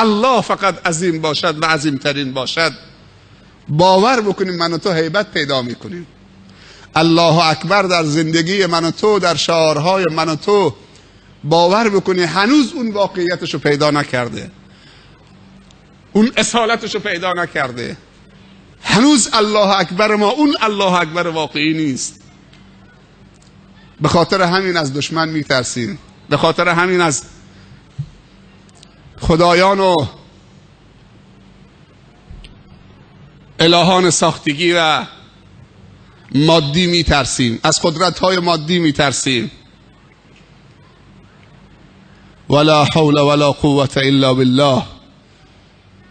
الله فقط عظیم باشد و عظیمترین باشد، باور بکنیم من و تو هیبت پیدا میکنیم. الله اکبر در زندگی من و تو، در شعارهای من و تو باور بکنی هنوز اون واقعیتشو پیدا نکرده، اون اصالتشو پیدا نکرده. هنوز الله اکبر ما اون الله اکبر واقعی نیست. به خاطر همین از دشمن میترسیم، به خاطر همین از خدایان و الهان ساختگی و مادی میترسیم، از قدرت‌های مادی میترسیم. ولا حول ولا قوة الا بالله.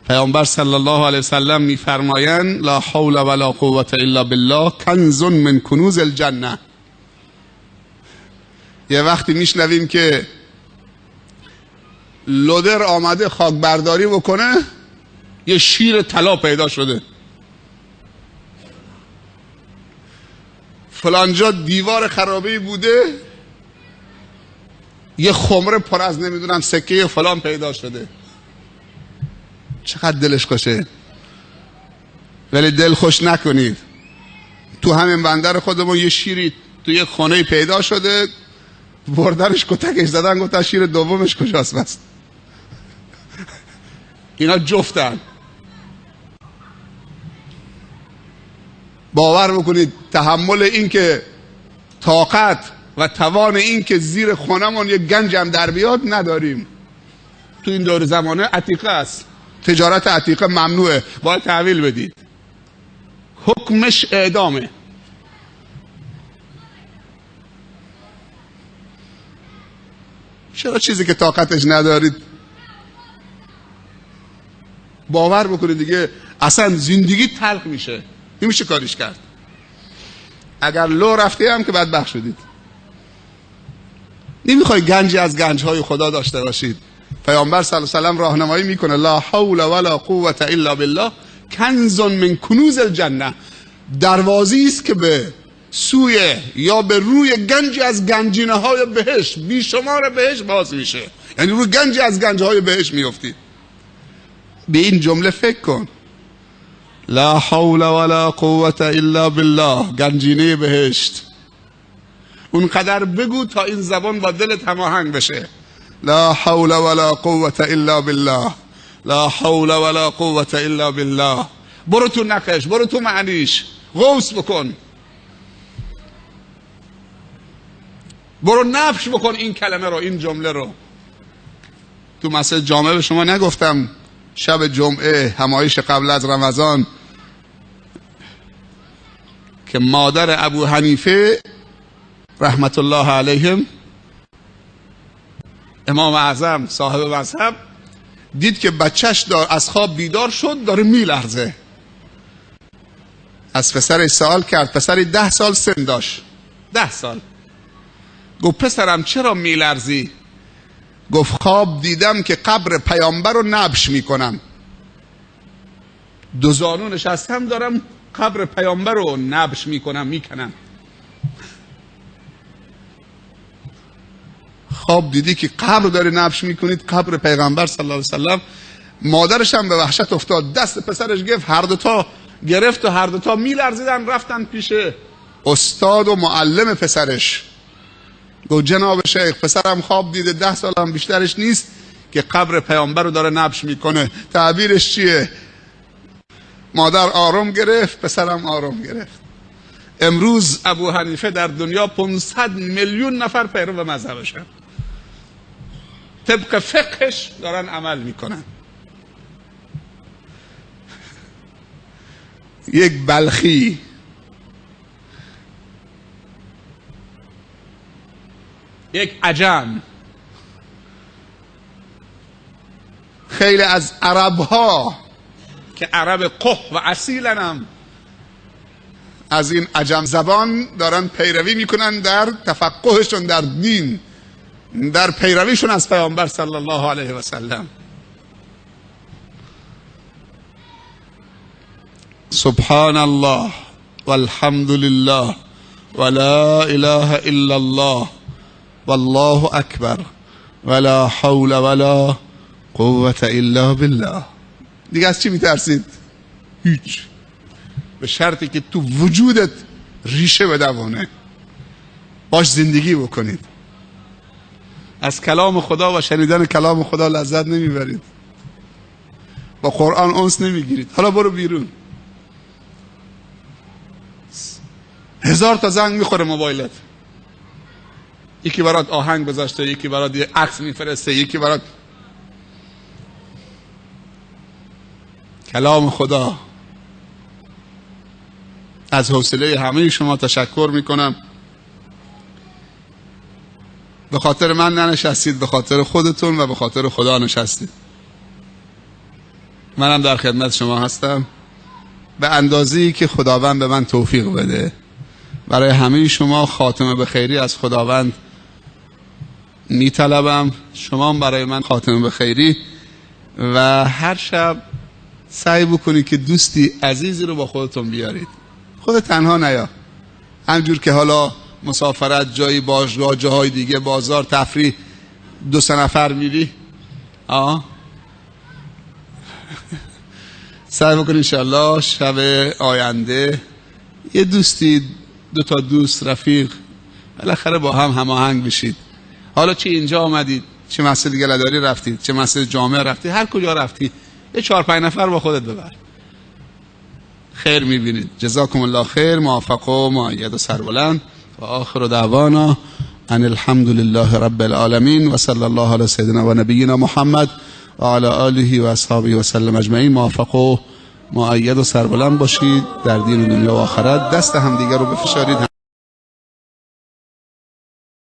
پیامبر صلی الله علیه وسلم میفرمایند لا حول ولا قوة الا بالله کنز من کنوز الجنه. یه وقتی میشنویم که لودر آمده خاک برداری بکنه، یه شیر طلا پیدا شده، فلانجا دیوار خرابه‌ای بوده، یه خمره پر از نمیدونم سکه فلان پیدا شده. چقدر دلش خوشه. ولی دل خوش نکنید. تو همین بندر خودمون یه شیری تو یه خانه پیدا شده، بردنش کتکش زدن، گفتن شیر دومش کجاست؟ بس اینا جفتن. باور بکنید تحمل این که طاقت و توان این که زیر خونمون یک گنج هم در بیاد نداریم. تو این دور زمانه عتیقه است، تجارت عتیقه ممنوعه، باید تحویل بدید، حکمش اعدامه. چرا چیزی که طاقتش ندارید؟ باور بکنید دیگه اصلا زندگی تلخ میشه، نمیشه کاریش کرد. اگر لو رفته هم که بدبخت شدید. نمیخوای گنجی از گنجهای خدا داشته باشید. پیامبر صلی الله علیه و سلم راهنمایی میکنه لا حول ولا قوة الا بالله کنز من کنوز الجنه. دروازی است که به سوی یا به روی گنجی از گنجینه های بهشت، بیشمار بهشت باز میشه. یعنی روی گنجی از گنج های بهشت میافتید. به این جمله فکر کن، لا حول ولا قوة الا بالله، گنجینه بهشت. اونقدر بگو تا این زبان با دلت هماهنگ بشه. لا حول ولا قوة الا بالله، لا حول ولا قوة الا بالله. برو تو نقش، برو تو معنیش، غوص بکن، برو نفش بکن این کلمه رو، این جمله رو. تو مسجد جامعه به شما نگفتم شب جمعه همایش قبل از رمضان که مادر ابو حنیفه رحمت الله علیهم، امام اعظم صاحب مذهب، دید که بچهش از خواب بیدار شد داره میلرزه. از پسرش سوال کرد، پسری 10 سال سن داشت، 10 سال. گفت پسرم چرا میلرزی؟ گفت خواب دیدم که قبر پیامبر رو نبش میکنم، 2 زانو نشستم دارم قبر پیامبر رو نبش میکنم، میکنم. خواب دیدی که قبر داری نبش میکنید، قبر پیغمبر صلی الله علیه وسلم. مادرش هم به وحشت افتاد، دست پسرش گرفت، هر دوتا گرفت و هر دوتا میلرزیدن، رفتن پیش استاد و معلم پسرش. گفت جناب شیخ پسرم خواب دیده، 10 سال هم بیشترش نیست، که قبر پیامبر رو داره نبش میکنه، تعبیرش چیه؟ مادر آروم گرفت، پسرم آروم گرفت. امروز ابو حنیفه در دنیا 500 میلیون نفر پیرو مذهبشن، طبق فقهش دارن عمل میکنن. یک بلخی یک عجم، خیلی از عرب ها که عرب قح و اصیلن هم از این عجم زبان دارن پیروی میکنن در تفقهشون در دین، در پیرویشون از پیامبر صلی الله علیه و سلم. سبحان الله والحمد لله ولا اله الا الله والله اکبر ولا حول ولا قوة الا بالله. دیگه از چی میترسید؟ هیچ. به شرطی که تو وجودت ریشه بدوانه، باش زندگی بکنید. از کلام خدا و شنیدن کلام خدا لذت نمیبرید، با قرآن انس نمیگیرید. حالا برو بیرون، 1000 تا زنگ میخوره موبایلت، یکی برات آهنگ گذاشته، یکی برات یه عکس میفرسته، یکی برات کلام خدا. از حوصله همه شما تشکر میکنم. به خاطر من ننشستید، به خاطر خودتون و به خاطر خدا نشستید. منم در خدمت شما هستم به اندازه‌ای که خداوند به من توفیق بده. برای همه شما خاتمه به خیری از خداوند میطلبم، شما هم برای من خاتمه به خیری. و هر شب سعی بکنید که دوستی عزیزی رو با خودتون بیارید. خودت تنها نیا، همجور که حالا مسافرت، جایی باشگاه، جاهای دیگه، بازار، تفریح، 2-3 نفر میری، سعی بکنید انشالله شب آینده یه دوستی، 2 تا دوست، رفیق، بالاخره با هم هماهنگ بشید. حالا چه اینجا آمدید، چه مسجد گله‌داری رفتید، چه مسجد جامع رفتید، هر کجا رفتید یه 4-5 نفر با خودت ببر، خیر میبینید. جزاکم الله خیر، موفق و مؤید و سربلند. و آخر دعوانا ان الحمد لله رب العالمین و صلی الله علی سیدنا و نبینا محمد و علی آله و اصحابه و سلم اجمعین. موفق و مؤید و سربلند باشید در دین و دنیا و آخرت. دست همدیگر رو بفشارید.